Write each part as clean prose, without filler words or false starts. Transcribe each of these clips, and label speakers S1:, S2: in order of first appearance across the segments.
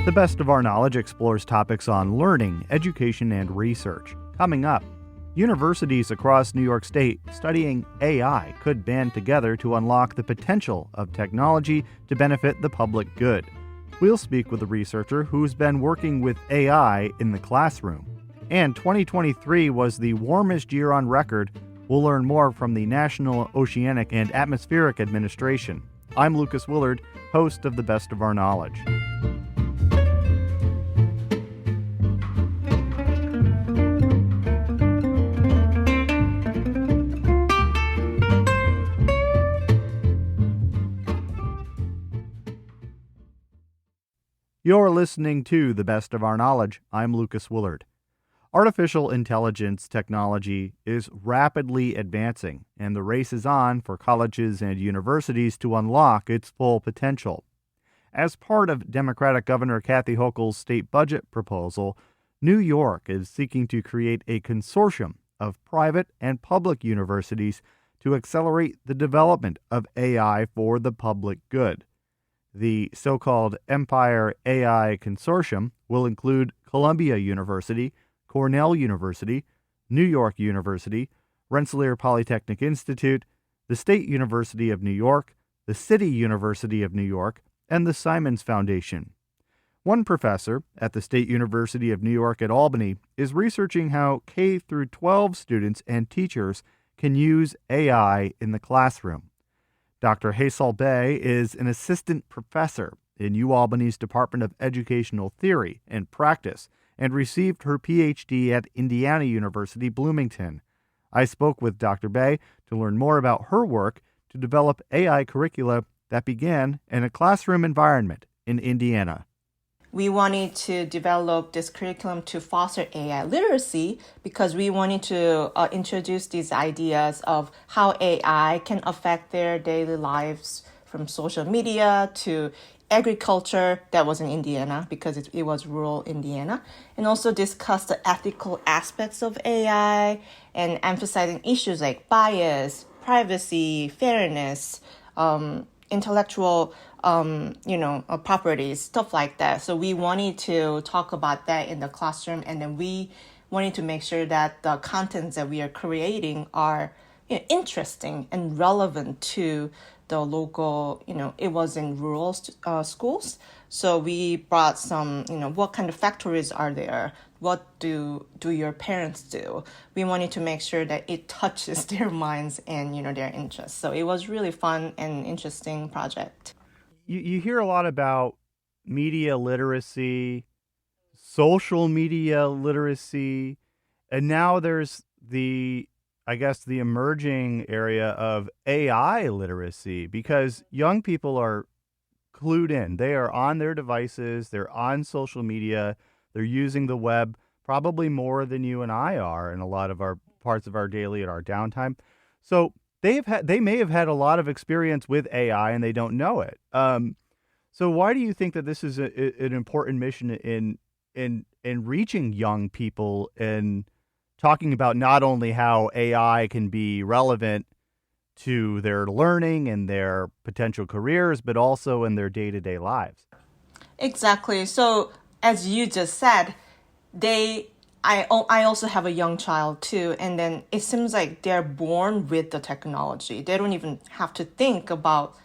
S1: The Best of Our Knowledge explores topics on learning, education, and research. Coming up, universities across New York State studying AI could band together to unlock the potential of technology to benefit the public good. We'll speak with a researcher who's been working with AI in the classroom. And 2023 was the warmest year on record. We'll learn more from the National Oceanic and Atmospheric Administration. I'm Lucas Willard, host of The Best of Our Knowledge. You're listening to The Best of Our Knowledge. I'm Lucas Willard. Artificial intelligence technology is rapidly advancing, and the race is on for colleges and universities to unlock its full potential. As part of Democratic Governor Kathy Hochul's state budget proposal, New York is seeking to create a consortium of private and public universities to accelerate the development of AI for the public good. The so-called Empire AI Consortium will include Columbia University, Cornell University, New York University, Rensselaer Polytechnic Institute, the State University of New York, the City University of New York, and the Simons Foundation. One professor at the State University of New York at Albany is researching how K-12 students and teachers can use AI in the classroom. Dr. Haysal Bey is an assistant professor in UAlbany's Department of Educational Theory and Practice and received her PhD at Indiana University, Bloomington. I spoke with Dr. Bey to learn more about her work to develop AI curricula that began in a classroom environment in Indiana.
S2: We wanted to develop this curriculum to foster AI literacy because we wanted to introduce these ideas of how AI can affect their daily lives, from social media to agriculture. That was in Indiana because it was rural Indiana, and also discuss the ethical aspects of AI and emphasizing issues like bias, privacy, fairness, intellectual properties, stuff like that. So we wanted to talk about that in the classroom, and then we wanted to make sure that the contents that we are creating are interesting and relevant to the local, it was in rural schools. So we brought some, what kind of factories are there? What do your parents do? We wanted to make sure that it touches their minds and, their interests. So it was really fun and interesting project.
S1: You hear a lot about media literacy, social media literacy, and now there's the emerging area of AI literacy, because young people are clued in. They are on their devices, they're on social media, they're using the web probably more than you and I are in a lot of our parts of our daily and our downtime. So they may have had a lot of experience with AI and they don't know it. So why do you think that this is an important mission in reaching young people and talking about not only how AI can be relevant to their learning and their potential careers, but also in their day-to-day lives?
S2: Exactly. So as you just said, I also have a young child too, and then it seems like they're born with the technology. They don't even have to think about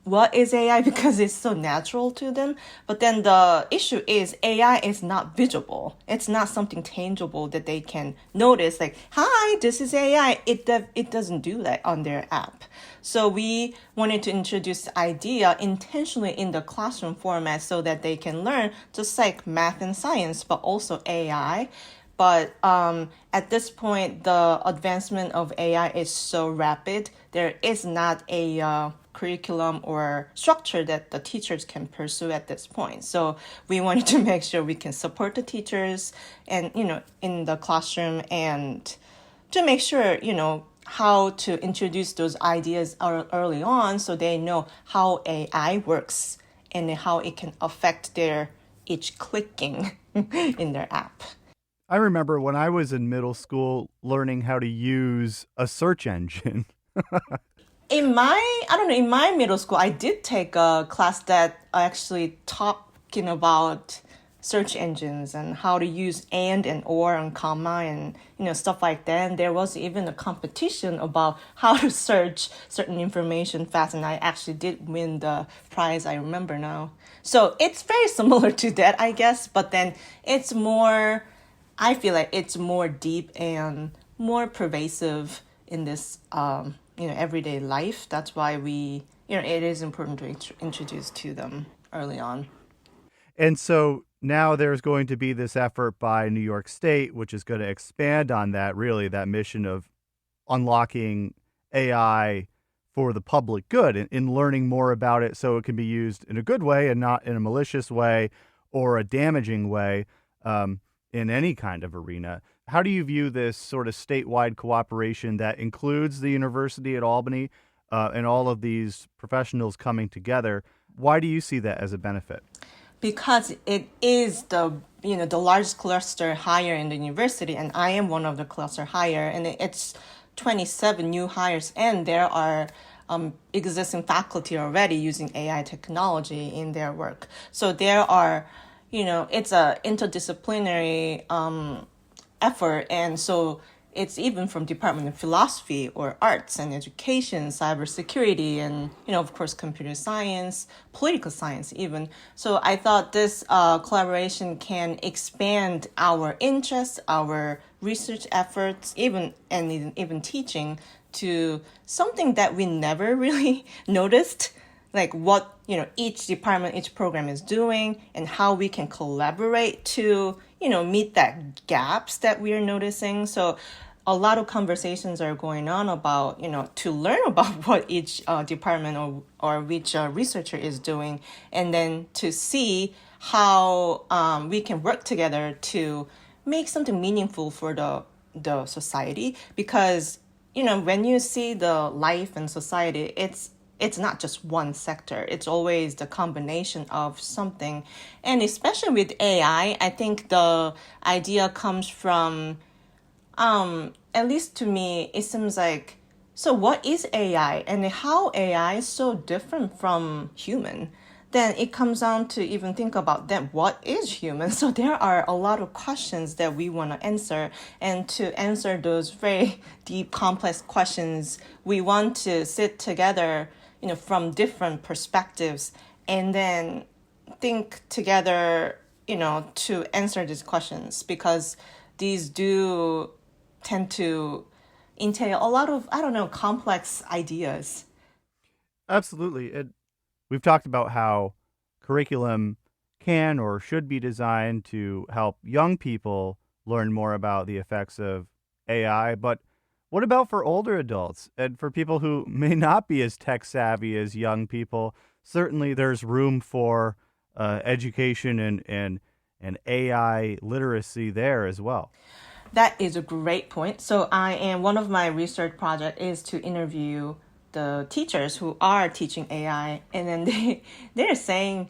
S2: what is AI because it's so natural to them. But then the issue is AI is not visible. It's not something tangible that they can notice, like, hi, this is AI. It doesn't do that on their app. So we wanted to introduce the idea intentionally in the classroom format so that they can learn just like math and science, but also AI. But at this point, the advancement of AI is so rapid. There is not a curriculum or structure that the teachers can pursue at this point. So we wanted to make sure we can support the teachers and, in the classroom, and to make sure, how to introduce those ideas early on so they know how AI works and how it can affect their each clicking in their app.
S1: I remember when I was in middle school learning how to use a search engine.
S2: In my middle school, I did take a class that actually taught asking about search engines and how to use and or and comma and stuff like that. And there was even a competition about how to search certain information fast, and I actually did win the prize. I remember now. So it's very similar to that, I guess, but then it's more. I feel like it's more deep and more pervasive in this everyday life. That's why it is important to introduce to them early on.
S1: And so now there's going to be this effort by New York State, which is going to expand on that, really, that mission of unlocking AI for the public good and in learning more about it so it can be used in a good way and not in a malicious way or a damaging way in any kind of arena. How do you view this sort of statewide cooperation that includes the University at Albany and all of these professionals coming together? Why do you see that as a benefit?
S2: Because it is the largest cluster hire in the university, and I am one of the cluster hire, and it's 27 new hires, and there are existing faculty already using AI technology in their work. So there are, it's a interdisciplinary effort, and so it's even from Department of Philosophy or Arts and Education, cybersecurity, and of course, computer science, political science, even. So I thought this collaboration can expand our interests, our research efforts, even teaching to something that we never really noticed, like what each department, each program is doing, and how we can collaborate to meet that gaps that we are noticing. So a lot of conversations are going on about, to learn about what each department or which researcher is doing, and then to see how we can work together to make something meaningful for the society. Because, when you see the life and society, it's not just one sector. It's always the combination of something. And especially with AI, I think the idea comes from at least to me, it seems like, so what is AI and how AI is so different from human? Then it comes down to even think about then what is human? So there are a lot of questions that we want to answer. And to answer those very deep, complex questions, we want to sit together, from different perspectives and then think together, to answer these questions, because these do tend to entail a lot of, complex ideas.
S1: Absolutely. We've talked about how curriculum can or should be designed to help young people learn more about the effects of AI, but what about for older adults and for people who may not be as tech savvy as young people? Certainly there's room for education and AI literacy there as well.
S2: That is a great point. So one of my research project is to interview the teachers who are teaching AI, and then they're saying,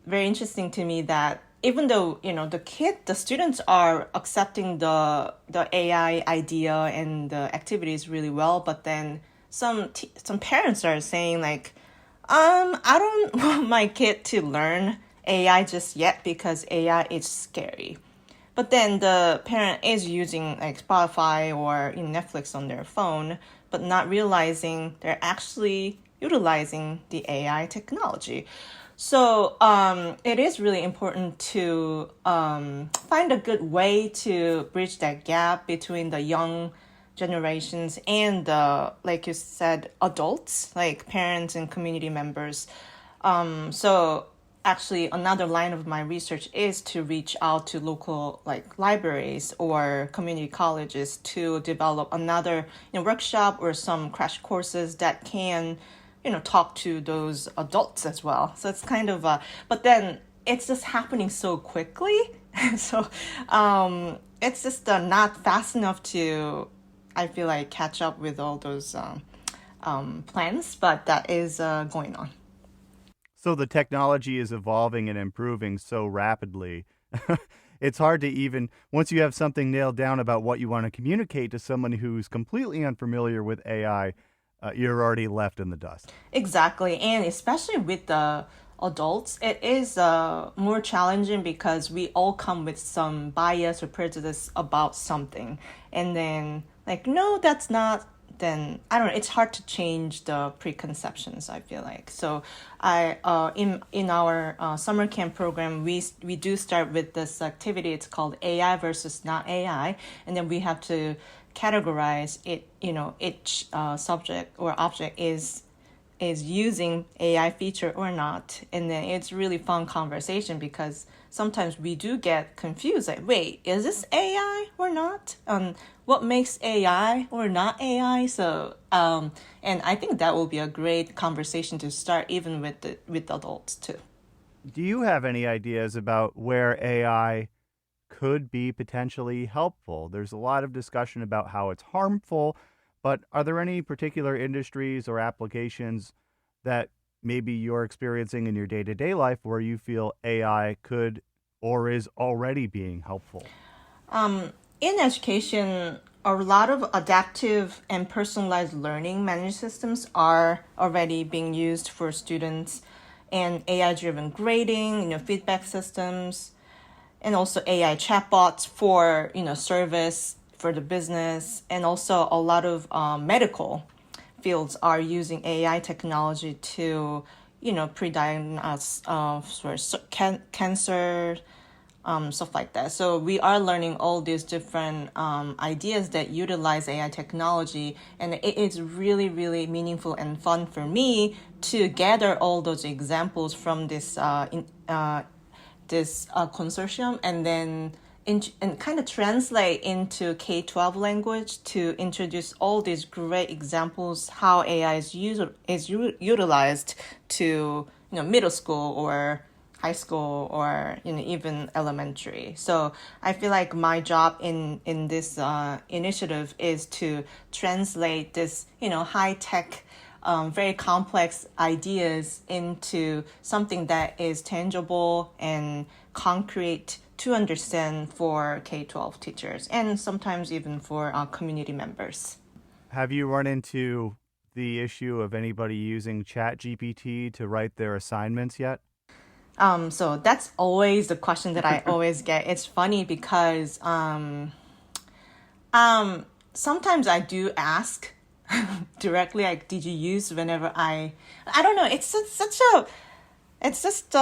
S2: very interesting to me, that even though the students are accepting the AI idea and the activities really well, but then some parents are saying like, I don't want my kid to learn AI just yet because AI is scary. But then the parent is using like Spotify or Netflix on their phone, but not realizing they're actually utilizing the AI technology. So it is really important to find a good way to bridge that gap between the young generations and the, like you said, adults, like parents and community members. So actually, another line of my research is to reach out to local libraries or community colleges to develop another workshop or some crash courses that can talk to those adults as well. So it's kind of but then it's just happening so quickly. So it's just not fast enough to, I feel like, catch up with all those plans, but that is going on.
S1: So the technology is evolving and improving so rapidly. It's hard to even, once you have something nailed down about what you want to communicate to someone who's completely unfamiliar with AI, you're already left in the dust.
S2: Exactly. And especially with the adults, it is more challenging because we all come with some bias or prejudice about something. And then, like, no, that's not, then I don't know, it's hard to change the preconceptions, I feel like. So in our summer camp program, we do start with this activity. It's called AI versus not AI. And then we have to categorize it, each subject or object is using AI feature or not. And then it's really fun conversation because sometimes we do get confused. Like, wait, is this AI or not? What makes AI or not AI? So, and I think that will be a great conversation to start even with adults too.
S1: Do you have any ideas about where AI could be potentially helpful? There's a lot of discussion about how it's harmful, but are there any particular industries or applications that maybe you're experiencing in your day to day life where you feel AI could or is already being helpful?
S2: In education, a lot of adaptive and personalized learning management systems are already being used for students, and AI-driven grading, feedback systems, and also AI chatbots for service for the business, and also a lot of medical fields are using AI technology to pre-diagnose cancer, stuff like that. So we are learning all these different ideas that utilize AI technology, and it is really, really meaningful and fun for me to gather all those examples from this consortium, and then and kind of translate into K-12 language to introduce all these great examples how AI is utilized to middle school or high school or even elementary. So I feel like my job in this initiative is to translate this high tech, very complex ideas into something that is tangible and concrete to understand for K-12 teachers and sometimes even for community members.
S1: Have you run into the issue of anybody using ChatGPT to write their assignments yet?
S2: So that's always the question that I always get. It's funny because sometimes I do ask directly, like, did you use whenever I don't know. It's just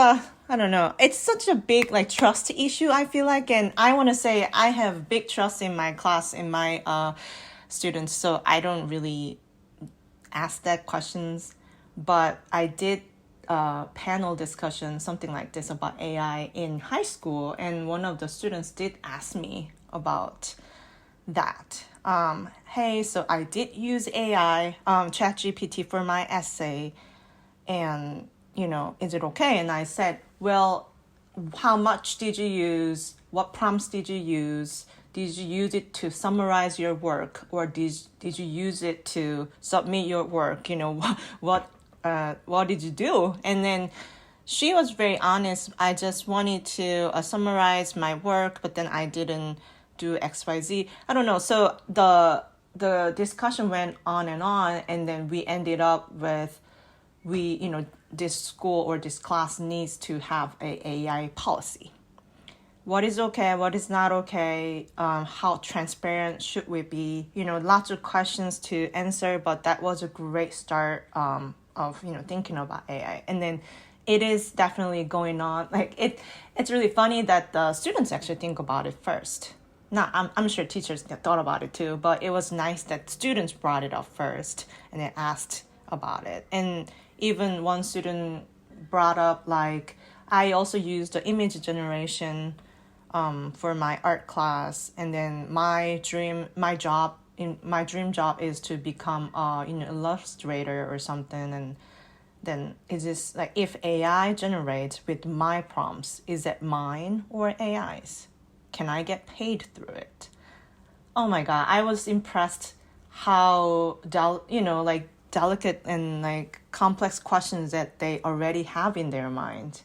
S2: I don't know. It's such a big like trust issue, I feel like, and I want to say I have big trust in my class, in my students, so I don't really ask that questions. But I did panel discussion, something like this about AI in high school, and one of the students did ask me about that. Hey, so I did use AI, ChatGPT for my essay, and is it okay? And I said, well, how much did you use? What prompts did you use? Did you use it to summarize your work, or did you use it to submit your work? What did you do? And then she was very honest. I just wanted to summarize my work, but then I didn't do XYZ. I don't know. So the discussion went on, and then we ended up with this school or this class needs to have a AI policy. What is okay? What is not okay? How transparent should we be? Lots of questions to answer, but that was a great start of thinking about AI. And then it is definitely going on. Like it's really funny that the students actually think about it first. Now, I'm sure teachers thought about it too, but it was nice that students brought it up first and then asked about it. And even one student brought up, like, I also used the image generation for my art class, and then my dream job is to become illustrator or something. And then is this like, if AI generates with my prompts, is it mine or AI's? Can I get paid through it? Oh my God, I was impressed how delicate and like complex questions that they already have in their mind.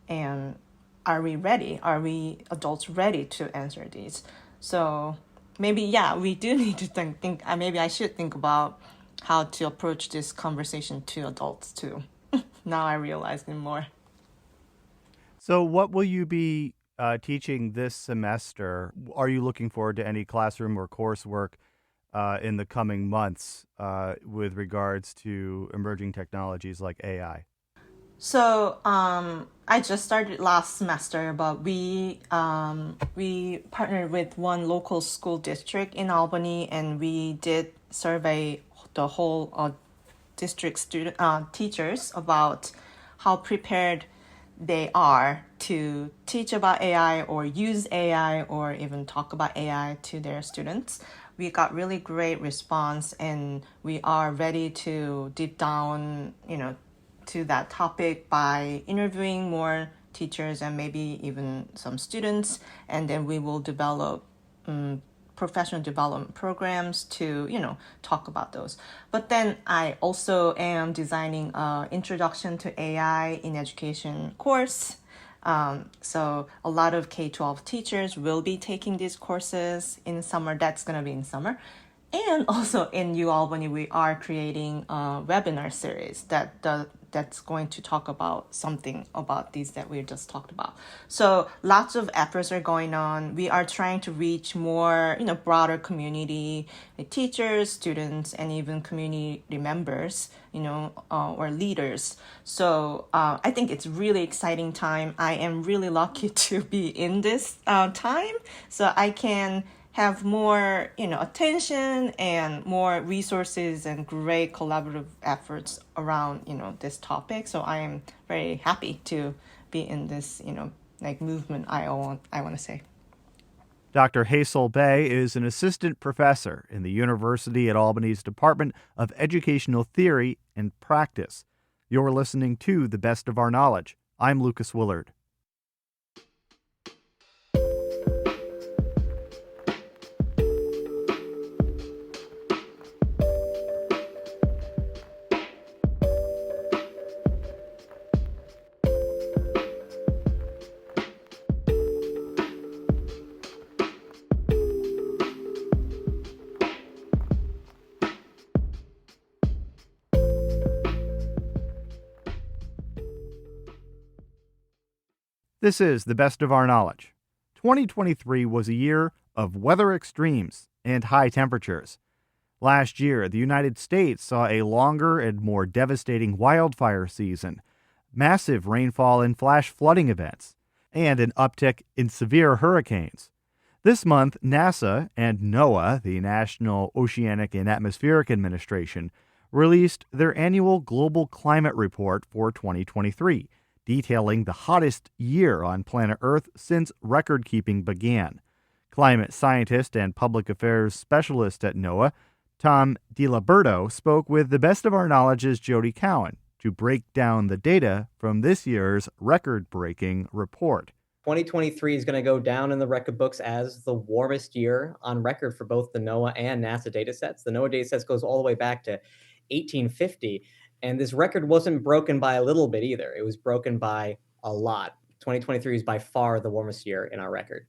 S2: And are we ready? Are we adults ready to answer these? So maybe, yeah, we do need to think maybe I should think about how to approach this conversation to adults too. Now I realize it more.
S1: So, what will you be teaching this semester? Are you looking forward to any classroom or coursework in the coming months with regards to emerging technologies like AI?
S2: So I just started last semester, but we partnered with one local school district in Albany, and we did survey the whole district student teachers about how prepared they are to teach about AI or use AI or even talk about AI to their students. We got really great response, and we are ready to deep down, to that topic by interviewing more teachers and maybe even some students, and then we will develop professional development programs to talk about those. But then I also am designing a introduction to AI in education course. So a lot of K-12 teachers will be taking these courses in summer. That's going to be in summer. And also in U Albany, we are creating a webinar series that's going to talk about something about these that we just talked about. So lots of efforts are going on. We are trying to reach more, broader community, like teachers, students, and even community members, or leaders. So I think it's really exciting time. I am really lucky to be in this time, so I can have more attention and more resources and great collaborative efforts around this topic. So I am very happy to be in this like movement. I want to say.
S1: Dr. Hazel Bay is an assistant professor in the University at Albany's Department of Educational Theory and Practice. You're listening to The Best of Our Knowledge. I'm Lucas Willard. This is The Best of Our Knowledge. 2023 was a year of weather extremes and high temperatures. Last year, the United States saw a longer and more devastating wildfire season, massive rainfall and flash flooding events, and an uptick in severe hurricanes. This month, NASA and NOAA, the National Oceanic and Atmospheric Administration, released their annual Global Climate Report for 2023, detailing the hottest year on planet Earth since record-keeping began. Climate scientist and public affairs specialist at NOAA, Tom DiLiberto, spoke with The Best of Our Knowledge's Jody Cowan to break down the data from this year's record-breaking report.
S3: 2023 is going to go down in the record books as the warmest year on record for both the NOAA and NASA datasets. The NOAA datasets goes all the way back to 1850. And this record wasn't broken by a little bit either. It was broken by a lot. 2023 is by far the warmest year in our record.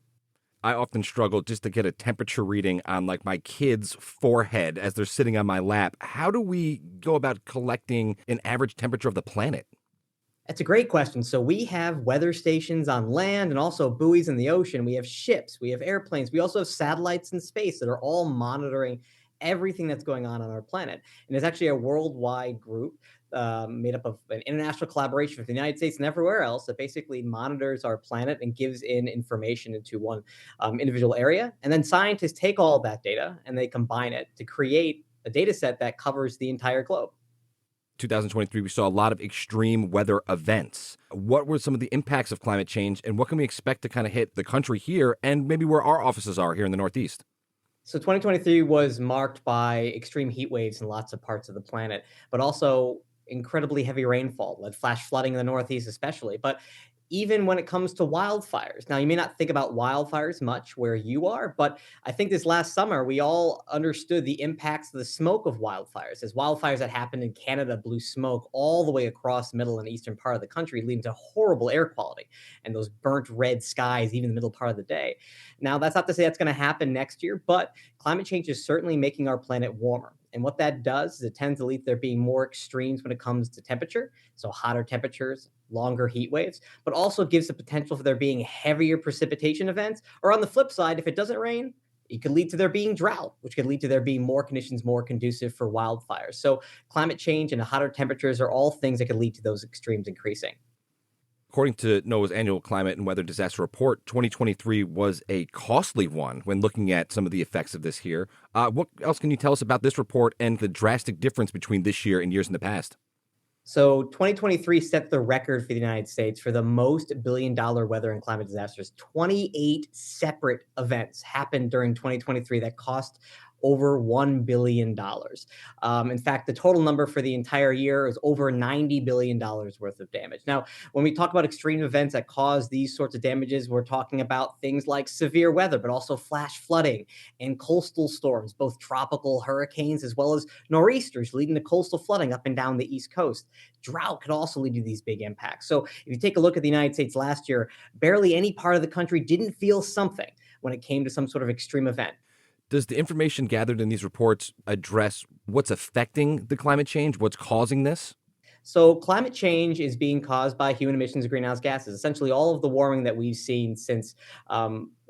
S4: I often struggle just to get a temperature reading on like my kid's forehead as they're sitting on my lap. How do we go about collecting an average temperature of the planet?
S3: That's a great question. So we have weather stations on land and also buoys in the ocean. We have ships, we have airplanes, we also have satellites in space that are all monitoring everything that's going on our planet. And it's actually a worldwide group made up of an international collaboration with the United States and everywhere else that basically monitors our planet and gives in information into one individual area. And then scientists take all of that data and they combine it to create a data set that covers the entire globe.
S4: 2023, we saw a lot of extreme weather events. What were some of the impacts of climate change, and what can we expect to kind of hit the country here and maybe where our offices are here in the Northeast?
S3: So 2023 was marked by extreme heat waves in lots of parts of the planet, but also incredibly heavy rainfall, led flash flooding in the Northeast especially. But even when it comes to wildfires, now you may not think about wildfires much where you are, but I think this last summer we all understood the impacts of the smoke of wildfires, as wildfires that happened in Canada blew smoke all the way across the middle and eastern part of the country, leading to horrible air quality and those burnt red skies even in the middle part of the day. Now, that's not to say that's going to happen next year, but climate change is certainly making our planet warmer. And what that does is it tends to lead to there being more extremes when it comes to temperature. So hotter temperatures, longer heat waves, but also gives the potential for there being heavier precipitation events. Or on the flip side, if it doesn't rain, it could lead to there being drought, which could lead to there being more conditions more conducive for wildfires. So climate change and hotter temperatures are all things that could lead to those extremes increasing.
S4: According to NOAA's annual climate and weather disaster report, 2023 was a costly one when looking at some of the effects of this here. What else can you tell us about this report and the drastic difference between this year and years in the past?
S3: So 2023 set the record for the United States for the most billion-dollar weather and climate disasters. 28 separate events happened during 2023 that cost over $1 billion. In fact, the total number for the entire year is over $90 billion worth of damage. Now, when we talk about extreme events that cause these sorts of damages, we're talking about things like severe weather, but also flash flooding and coastal storms, both tropical hurricanes as well as nor'easters leading to coastal flooding up and down the East Coast. Drought could also lead to these big impacts. So if you take a look at the United States last year, barely any part of the country didn't feel something when it came to some sort of extreme event.
S4: Does the information gathered in these reports address what's affecting the climate change, what's causing this?
S3: So climate change is being caused by human emissions of greenhouse gases. Essentially, all of the warming that we've seen since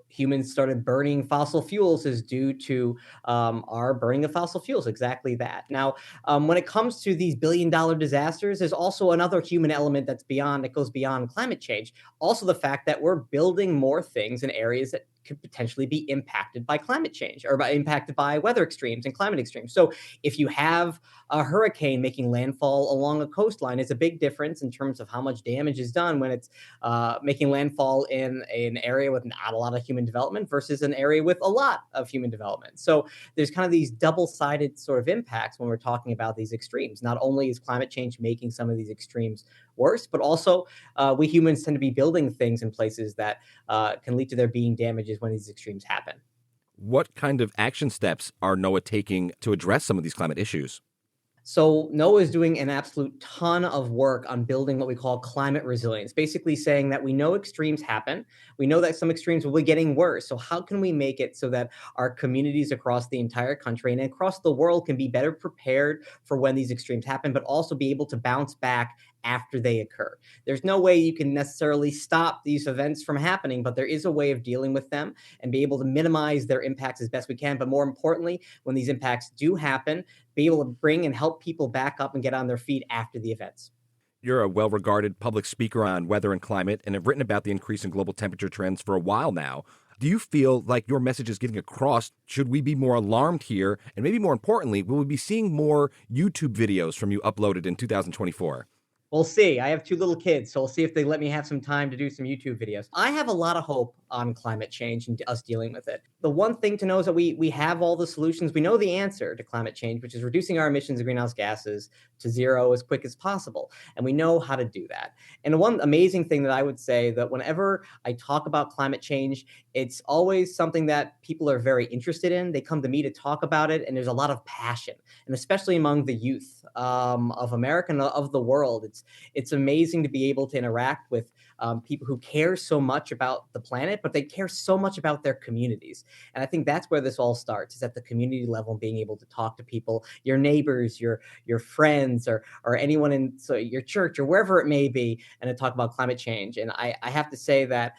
S3: humans started burning fossil fuels is due to our burning of fossil fuels. Exactly that. Now, when it comes to these billion-dollar disasters, there's also another human element that goes beyond climate change. Also, the fact that we're building more things in areas that could potentially be impacted by climate change or impacted by weather extremes and climate extremes. So if you have a hurricane making landfall along a coastline, it's a big difference in terms of how much damage is done when it's making landfall in an area with not a lot of human development versus an area with a lot of human development. So there's kind of these double-sided sort of impacts when we're talking about these extremes. Not only is climate change making some of these extremes worse, but also we humans tend to be building things in places that can lead to there being damages when these extremes happen.
S4: What kind of action steps are NOAA taking to address some of these climate issues?
S3: So NOAA is doing an absolute ton of work on building what we call climate resilience, basically saying that we know extremes happen. We know that some extremes will be getting worse. So how can we make it so that our communities across the entire country and across the world can be better prepared for when these extremes happen, but also be able to bounce back after they occur? There's no way you can necessarily stop these events from happening, but there is a way of dealing with them and be able to minimize their impacts as best we can. But more importantly, when these impacts do happen, be able to bring and help people back up and get on their feet after the events.
S4: You're a well-regarded public speaker on weather and climate and have written about the increase in global temperature trends for a while now. Do you feel like your message is getting across? Should we be more alarmed here? And maybe more importantly, will we be seeing more YouTube videos from you uploaded in 2024?
S3: We'll see. I have two little kids, so we'll see if they let me have some time to do some YouTube videos. I have a lot of hope on climate change and us dealing with it. The one thing to know is that we have all the solutions. We know the answer to climate change, which is reducing our emissions of greenhouse gases to zero as quick as possible. And we know how to do that. And the one amazing thing that I would say that whenever I talk about climate change, it's always something that people are very interested in. They come to me to talk about it, and there's a lot of passion, and especially among the youth of America and of the world. It's amazing to be able to interact with people who care so much about the planet, but they care so much about their communities. And I think that's where this all starts, is at the community level, being able to talk to people, your neighbors, your friends, or anyone in your church or wherever it may be, and to talk about climate change. And I have to say that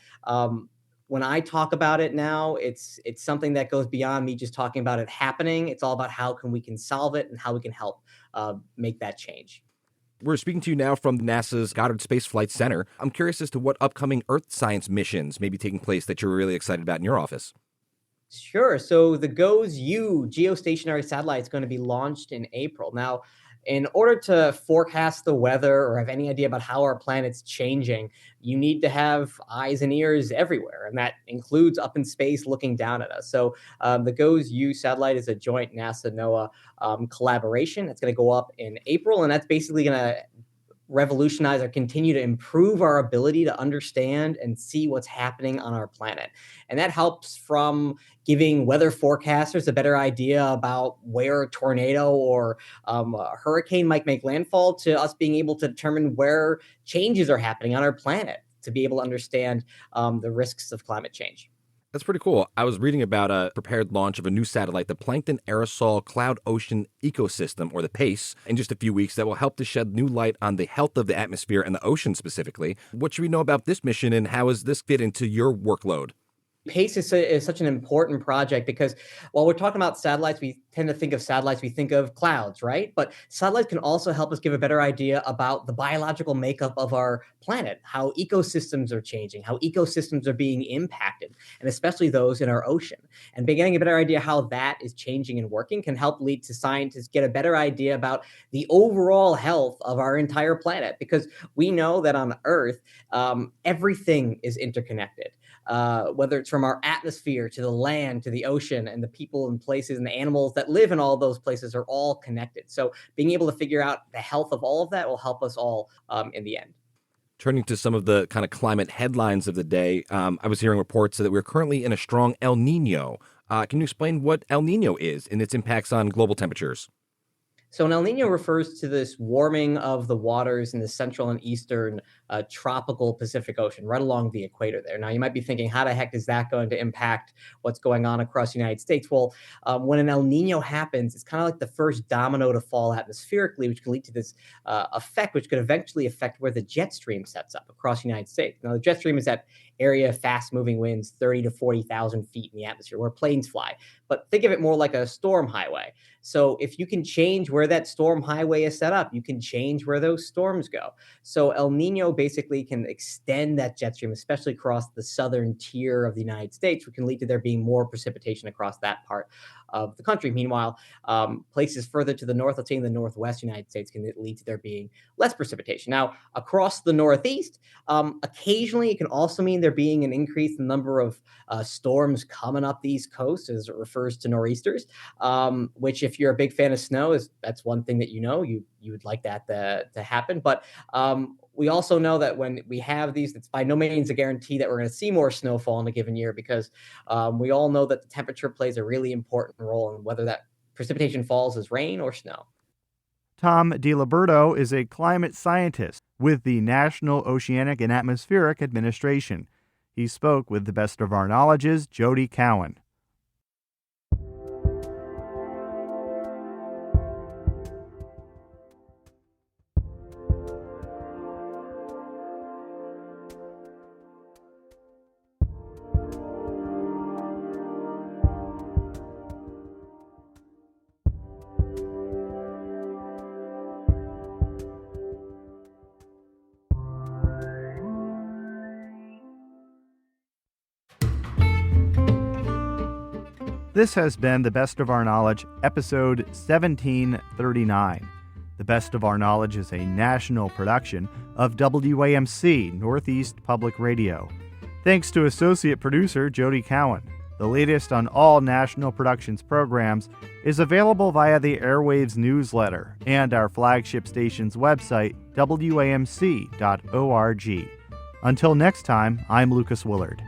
S3: when I talk about it now, it's something that goes beyond me just talking about it happening. It's all about how we can solve it and how we can help make that change.
S4: We're speaking to you now from NASA's Goddard Space Flight Center. I'm curious as to what upcoming Earth science missions may be taking place that you're really excited about in your office.
S3: Sure. So the GOES-U geostationary satellite is going to be launched in April. Now, in order to forecast the weather or have any idea about how our planet's changing, you need to have eyes and ears everywhere, and that includes up in space looking down at us. So the GOES-U satellite is a joint NASA-NOAA collaboration. It's going to go up in April, and that's basically going to revolutionize or continue to improve our ability to understand and see what's happening on our planet. And that helps from giving weather forecasters a better idea about where a tornado or a hurricane might make landfall, to us being able to determine where changes are happening on our planet, to be able to understand the risks of climate change.
S4: That's pretty cool. I was reading about a prepared launch of a new satellite, the Plankton Aerosol Cloud Ocean Ecosystem, or the PACE, in just a few weeks that will help to shed new light on the health of the atmosphere and the ocean specifically. What should we know about this mission, and how does this fit into your workload?
S3: PACE is such an important project because while we're talking about satellites, we tend to think of satellites, we think of clouds, right? But satellites can also help us give a better idea about the biological makeup of our planet, how ecosystems are changing, how ecosystems are being impacted, and especially those in our ocean. And getting a better idea how that is changing and working can help lead to scientists get a better idea about the overall health of our entire planet, because we know that on Earth, everything is interconnected. Whether it's from our atmosphere to the land to the ocean, and the people and places and the animals that live in all those places are all connected. So being able to figure out the health of all of that will help us all in the end.
S4: Turning to some of the kind of climate headlines of the day, I was hearing reports that we're currently in a strong El Nino. Can you explain what El Nino is and its impacts on global temperatures?
S3: So an El Nino refers to this warming of the waters in the central and eastern tropical Pacific Ocean, right along the equator there. Now, you might be thinking, how the heck is that going to impact what's going on across the United States? Well, when an El Nino happens, it's kind of like the first domino to fall atmospherically, which can lead to this effect, which could eventually affect where the jet stream sets up across the United States. Now, the jet stream is that area of fast-moving winds, 30 to 40,000 feet in the atmosphere, where planes fly. But think of it more like a storm highway. So if you can change where that storm highway is set up, you can change where those storms go. So El Nino basically can extend that jet stream, especially across the southern tier of the United States, which can lead to there being more precipitation across that part of the country. Meanwhile, places further to the north, let's say in the northwest United States, can lead to there being less precipitation. Now, across the northeast, occasionally it can also mean there being an increase in the number of storms coming up the East Coast, as it refers to nor'easters, which, if you're a big fan of snow, that's one thing that you would like that to happen. But we also know that when we have these, it's by no means a guarantee that we're going to see more snowfall in a given year, because we all know that the temperature plays a really important role in whether that precipitation falls as rain or snow.
S1: Tom DiLiberto is a climate scientist with the National Oceanic and Atmospheric Administration. He spoke with the Best of Our Knowledge's Jody Cowan. This has been the Best of Our Knowledge, episode 1739. The Best of Our Knowledge is a national production of WAMC, Northeast Public Radio. Thanks to associate producer Jody Cowan. The latest on all National Productions programs is available via the Airwaves newsletter and our flagship station's website, WAMC.org. Until next time, I'm Lucas Willard.